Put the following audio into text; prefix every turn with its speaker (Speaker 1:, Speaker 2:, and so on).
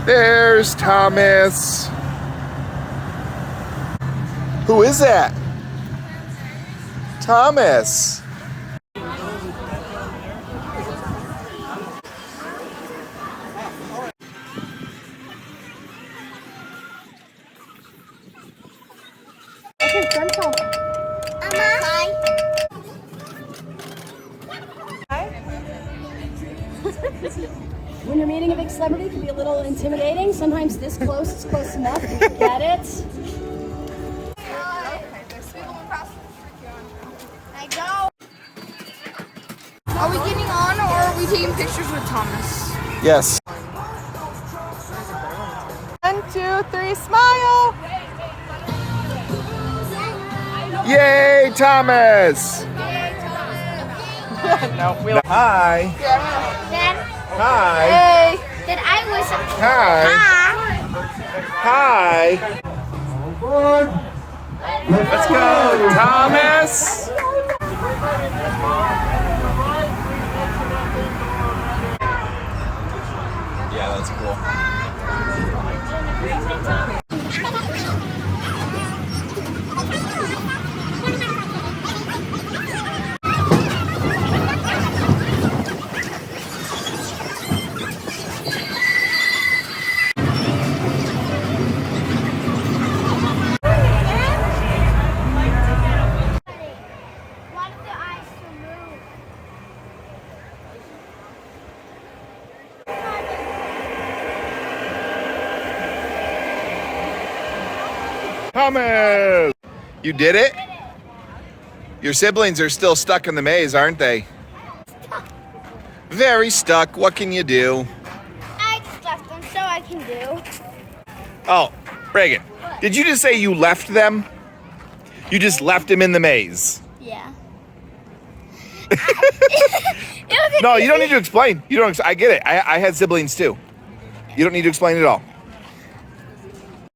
Speaker 1: There's Thomas. Who is that? Thomas.
Speaker 2: Okay, gentle. Hi. When you're meeting a big celebrity, it can be a little intimidating. Sometimes this close is close enough. You get it.
Speaker 3: I go. Are we getting on or are we taking pictures with Thomas?
Speaker 1: Yes.
Speaker 3: 1, 2, 3, smile.
Speaker 1: Yay, Thomas.
Speaker 3: No, we
Speaker 1: Hi.
Speaker 4: Dad,
Speaker 1: Hi.
Speaker 3: Hey.
Speaker 4: Dad, I was.
Speaker 1: Hi. Hi. Let's go, Thomas. Yeah, that's cool.
Speaker 4: Want the eyes to move.
Speaker 1: Thomas. You did it? Your siblings are still stuck in the maze, aren't they? Very stuck. What can you do?
Speaker 4: I just left them so I can do.
Speaker 1: Oh, Reagan, did you just say you left them? You just left them in the maze.
Speaker 4: Yeah.
Speaker 1: No, you don't need to explain. You don't. I get it. I had siblings too. You don't need to explain at all.